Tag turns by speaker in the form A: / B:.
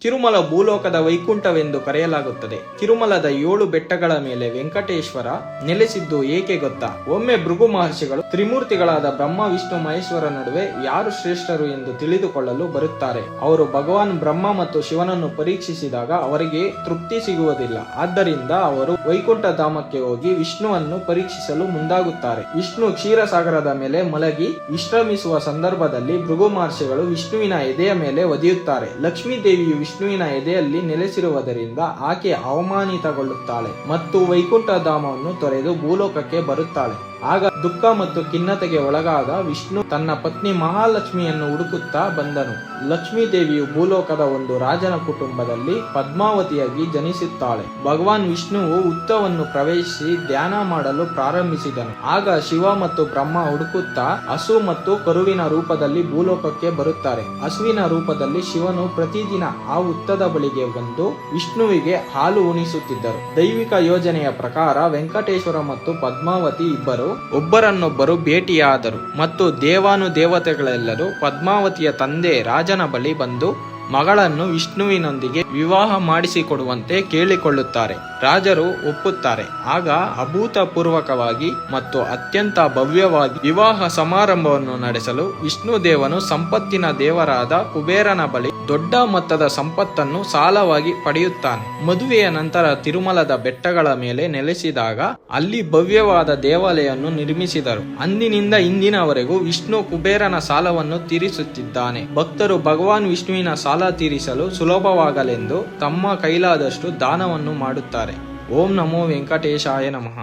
A: ತಿರುಮಲ ಭೂಲೋಕದ ವೈಕುಂಠವೆಂದು ಕರೆಯಲಾಗುತ್ತದೆ. ತಿರುಮಲದ 7 ಬೆಟ್ಟಗಳ ಮೇಲೆ ವೆಂಕಟೇಶ್ವರ ನೆಲೆಸಿದ್ದು ಏಕೆ ಗೊತ್ತಾ? ಒಮ್ಮೆ ಭೃಗು ಮಹರ್ಷಿಗಳು ತ್ರಿಮೂರ್ತಿಗಳಾದ ಬ್ರಹ್ಮ, ವಿಷ್ಣು, ಮಹೇಶ್ವರ ನಡುವೆ ಯಾರು ಶ್ರೇಷ್ಠರು ಎಂದು ತಿಳಿದುಕೊಳ್ಳಲು ಬರುತ್ತಾರೆ. ಅವರು ಭಗವಾನ್ ಬ್ರಹ್ಮ ಮತ್ತು ಶಿವನನ್ನು ಪರೀಕ್ಷಿಸಿದಾಗ ಅವರಿಗೆ ತೃಪ್ತಿ ಸಿಗುವುದಿಲ್ಲ. ಆದ್ದರಿಂದ ಅವರು ವೈಕುಂಠ ಧಾಮಕ್ಕೆ ಹೋಗಿ ವಿಷ್ಣುವನ್ನು ಪರೀಕ್ಷಿಸಲು ಮುಂದಾಗುತ್ತಾರೆ. ವಿಷ್ಣು ಕ್ಷೀರಸಾಗರದ ಮೇಲೆ ಮಲಗಿ ವಿಶ್ರಮಿಸುವ ಸಂದರ್ಭದಲ್ಲಿ ಭೃಗು ಮಹರ್ಷಿಗಳು ವಿಷ್ಣುವಿನ ಎದೆಯ ಮೇಲೆ ಒದೆಯುತ್ತಾರೆ. ಲಕ್ಷ್ಮೀ ದೇವಿಯು ವಿಷ್ಣುವಿನ ಎದೆಯಲ್ಲಿ ನೆಲೆಸಿರುವುದರಿಂದ ಆಕೆ ಅವಮಾನಿತಗೊಳ್ಳುತ್ತಾಳೆ ಮತ್ತು ವೈಕುಂಠ ಧಾಮವನ್ನು ತೊರೆದು ಭೂಲೋಕಕ್ಕೆ ಬರುತ್ತಾಳೆ. ಆಗ ದುಃಖ ಮತ್ತು ಖಿನ್ನತೆಗೆ ಒಳಗಾದ ವಿಷ್ಣು ತನ್ನ ಪತ್ನಿ ಮಹಾಲಕ್ಷ್ಮಿಯನ್ನು ಹುಡುಕುತ್ತಾ ಬಂದನು. ಲಕ್ಷ್ಮೀ ದೇವಿಯು ಭೂಲೋಕದ ಒಂದು ರಾಜನ ಕುಟುಂಬದಲ್ಲಿ ಪದ್ಮಾವತಿಯಾಗಿ ಜನಿಸುತ್ತಾಳೆ. ಭಗವಾನ್ ವಿಷ್ಣುವು ಹುತ್ತವನ್ನು ಪ್ರವೇಶಿಸಿ ಧ್ಯಾನ ಮಾಡಲು ಪ್ರಾರಂಭಿಸಿದನು. ಆಗ ಶಿವ ಮತ್ತು ಬ್ರಹ್ಮ ಹುಡುಕುತ್ತಾ ಹಸು ಮತ್ತು ಕರುವಿನ ರೂಪದಲ್ಲಿ ಭೂಲೋಕಕ್ಕೆ ಬರುತ್ತಾರೆ. ಹಸುವಿನ ರೂಪದಲ್ಲಿ ಶಿವನು ಪ್ರತಿದಿನ ಆ ಹುತ್ತದ ಬಳಿಗೆ ಬಂದು ವಿಷ್ಣುವಿಗೆ ಹಾಲು ಉಣಿಸುತ್ತಿದ್ದರು. ದೈವಿಕ ಯೋಜನೆಯ ಪ್ರಕಾರ ವೆಂಕಟೇಶ್ವರ ಮತ್ತು ಪದ್ಮಾವತಿ ಇಬ್ಬರು ಒಬ್ಬರನ್ನೊಬ್ಬರು ಭೇಟಿಯಾದರು ಮತ್ತು ದೇವಾನುದೇವತೆಗಳೆಲ್ಲರೂ ಪದ್ಮಾವತಿಯ ತಂದೆ ರಾಜನ ಬಳಿ ಬಂದು ಮಗಳನ್ನು ವಿಷ್ಣುವಿನೊಂದಿಗೆ ವಿವಾಹ ಮಾಡಿಸಿಕೊಡುವಂತೆ ಕೇಳಿಕೊಳ್ಳುತ್ತಾರೆ. ರಾಜರು ಒಪ್ಪುತ್ತಾರೆ. ಆಗ ಅಭೂತಪೂರ್ವಕವಾಗಿ ಮತ್ತು ಅತ್ಯಂತ ಭವ್ಯವಾಗಿ ವಿವಾಹ ಸಮಾರಂಭವನ್ನು ನಡೆಸಲು ವಿಷ್ಣು ದೇವನು ಸಂಪತ್ತಿನ ದೇವರಾದ ಕುಬೇರನ ಬಳಿ ದೊಡ್ಡ ಮೊತ್ತದ ಸಂಪತ್ತನ್ನು ಸಾಲವಾಗಿ ಪಡೆಯುತ್ತಾನೆ. ಮದುವೆಯ ನಂತರ ತಿರುಮಲದ ಬೆಟ್ಟಗಳ ಮೇಲೆ ನೆಲೆಸಿದಾಗ ಅಲ್ಲಿ ಭವ್ಯವಾದ ದೇವಾಲಯವನ್ನು ನಿರ್ಮಿಸಿದರು. ಅಂದಿನಿಂದ ಇಂದಿನವರೆಗೂ ವಿಷ್ಣು ಕುಬೇರನ ಸಾಲವನ್ನು ತೀರಿಸುತ್ತಿದ್ದಾನೆ. ಭಕ್ತರು ಭಗವಾನ್ ವಿಷ್ಣುವಿನ ಸಾಲ ತೀರಿಸಲು ಸುಲಭವಾಗಲೆಂದು ತಮ್ಮ ಕೈಲಾದಷ್ಟು ದಾನವನ್ನು ಮಾಡುತ್ತಾರೆ. ಓಂ ನಮೋ ವೆಂಕಟೇಶಾಯ ನಮಃ.